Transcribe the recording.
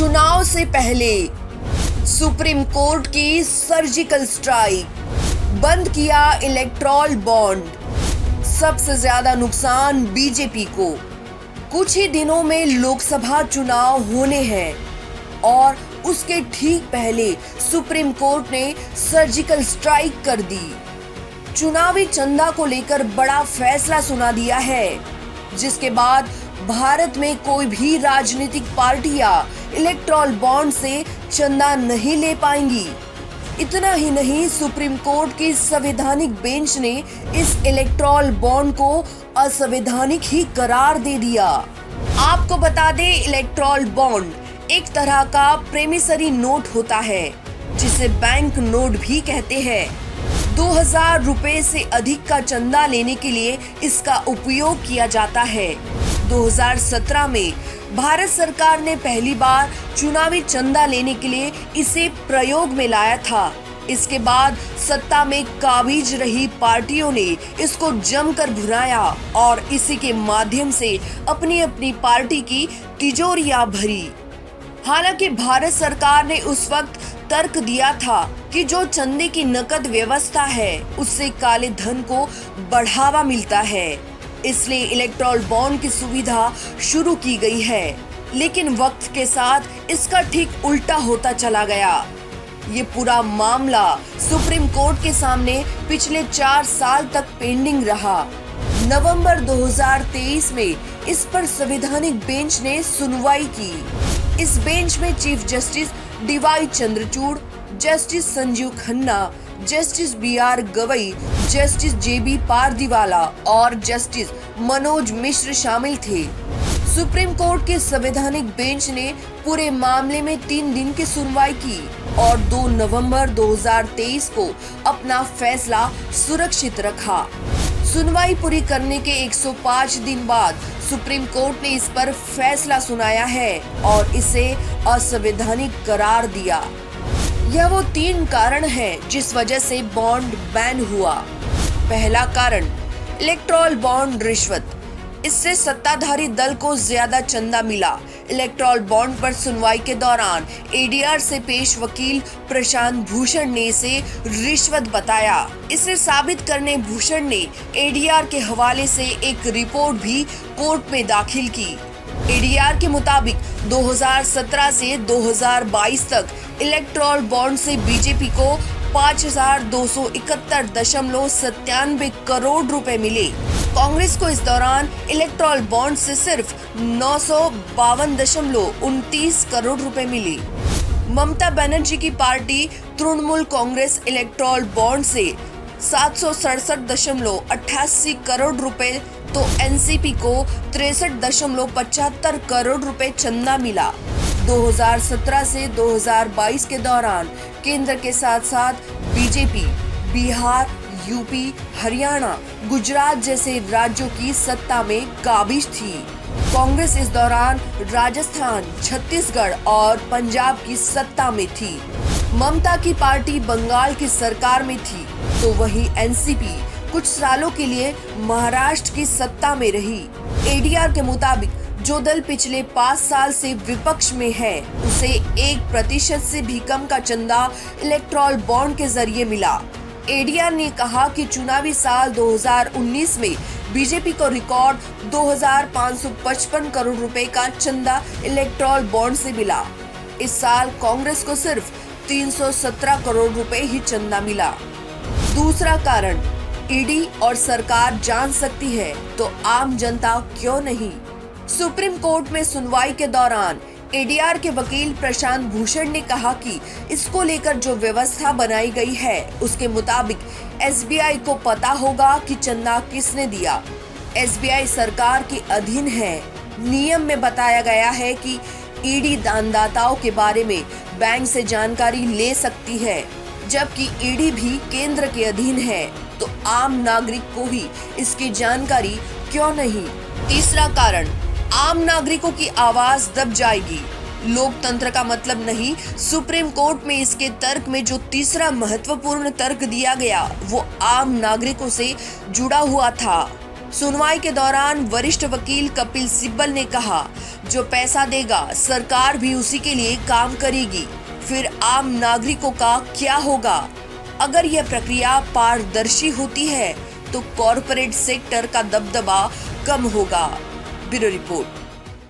चुनाव से पहले सुप्रीम कोर्ट की सर्जिकल स्ट्राइक, बंद किया इलेक्टोरल बॉन्ड, सबसे ज्यादा नुकसान बीजेपी को। कुछ ही दिनों में लोकसभा चुनाव होने हैं और उसके ठीक पहले सुप्रीम कोर्ट ने सर्जिकल स्ट्राइक कर दी। चुनावी चंदा को लेकर बड़ा फैसला सुना दिया है, जिसके बाद भारत में कोई भी राजनीतिक पार्टियां इलेक्टोरल बॉन्ड से चंदा नहीं ले पाएंगी। इतना ही नहीं, सुप्रीम कोर्ट की संवैधानिक बेंच ने इस इलेक्टोरल बॉन्ड को असंवैधानिक ही करार दे दिया। आपको बता दें, इलेक्टोरल बॉन्ड एक तरह का प्रेमिसरी नोट होता है, जिसे बैंक नोट भी कहते हैं। 2000 रुपए से अधिक का चंदा लेने के लिए इसका उपयोग किया जाता है। 2017 में भारत सरकार ने पहली बार चुनावी चंदा लेने के लिए इसे प्रयोग में लाया था। इसके बाद सत्ता में काबिज रही पार्टियों ने इसको जमकर भुनाया और इसी के माध्यम से अपनी अपनी पार्टी की तिजोरियां भरी। हालांकि भारत सरकार ने उस वक्त तर्क दिया था कि जो चंदे की नकद व्यवस्था है, उससे काले धन को बढ़ावा मिलता है, इसलिए इलेक्टोरल बॉन्ड की सुविधा शुरू की गई है। लेकिन वक्त के साथ इसका ठीक उल्टा होता चला गया। ये पूरा मामला सुप्रीम कोर्ट के सामने पिछले 4 साल तक पेंडिंग रहा। नवंबर 2023 में इस पर संवैधानिक बेंच ने सुनवाई की। इस बेंच में chief justice DY Chandrachud, justice Sanjiv Khanna, justice BR Gavai, justice JB Pardiwala और जस्टिस मनोज मिश्र शामिल थे। सुप्रीम कोर्ट के संवैधानिक बेंच ने पूरे मामले में 3 दिन की सुनवाई की और 2 नवंबर 2023 को अपना फैसला सुरक्षित रखा। सुनवाई पूरी करने के 105 दिन बाद सुप्रीम कोर्ट ने इस पर फैसला सुनाया है और इसे असंवैधानिक करार दिया। यह वो 3 कारण हैं जिस वजह से बॉन्ड बैन हुआ। पहला कारण, इलेक्टोरल बॉन्ड रिश्वत। इससे सत्ताधारी दल को ज्यादा चंदा मिला। इलेक्टोरल बॉन्ड पर सुनवाई के दौरान ADR से पेश वकील प्रशांत भूषण ने इसे रिश्वत बताया। इसे साबित करने भूषण ने ADR के हवाले से एक रिपोर्ट भी कोर्ट में दाखिल की। ADR के मुताबिक 2017 से 2022 तक इलेक्टोरल बॉन्ड से बीजेपी को 5271.97 करोड़ रुपए मिले। कांग्रेस को इस दौरान इलेक्टोरल बॉन्ड से सिर्फ 952.29 करोड़ रुपए मिले। ममता बनर्जी की party Trinamool Congress electoral bond से 767.88 करोड़ रुपए, तो NCP को 63.75 करोड़ रुपए चंदा मिला। 2017 से 2022 के दौरान केंद्र के साथ साथ बीजेपी बिहार, यूपी, हरियाणा, गुजरात जैसे राज्यों की सत्ता में काबिज थी। कांग्रेस इस दौरान राजस्थान, छत्तीसगढ़ और पंजाब की सत्ता में थी। ममता की पार्टी बंगाल की सरकार में थी, तो वहीं NCP कुछ सालों के लिए महाराष्ट्र की सत्ता में रही। ADR के मुताबिक जो दल पिछले 5 साल से विपक्ष में है, उसे 1% से भी कम का चंदा इलेक्टोरल बॉन्ड के जरिए मिला। ADR ने कहा कि चुनावी साल 2019 में बीजेपी को रिकॉर्ड 2555 करोड़ रुपए का चंदा इलेक्टोरल बॉन्ड से मिला। इस साल कांग्रेस को सिर्फ 317 करोड़ रुपए ही चंदा मिला। दूसरा कारण, ED और सरकार जान सकती है तो आम जनता क्यों नहीं। सुप्रीम कोर्ट में सुनवाई के दौरान ADR के वकील प्रशांत भूषण ने कहा कि इसको लेकर जो व्यवस्था बनाई गई है, उसके मुताबिक SBI को पता होगा कि चंदा किसने दिया। SBI सरकार के अधीन है। नियम में बताया गया है कि ED दानदाताओं के बारे में बैंक से जानकारी ले सकती है, जबकि ED भी केंद्र के अधीन है, तो आम नागरिक को ही इसकी जानकारी क्यों नहीं। तीसरा कारण, आम नागरिकों की आवाज दब जाएगी। लोकतंत्र का मतलब नहीं। सुप्रीम कोर्ट में इसके तर्क में जो तीसरा महत्वपूर्ण तर्क दिया गया, वो आम नागरिकों से जुड़ा हुआ था। सुनवाई के दौरान वरिष्ठ वकील कपिल सिब्बल ने कहा, जो पैसा देगा सरकार भी उसी के लिए काम करेगी, फिर आम नागरिकों का क्या होगा? अगर यह प्रक्रिया पारदर्शी होती है तो कॉरपोरेट सेक्टर का दबदबा कम होगा। Bureau report.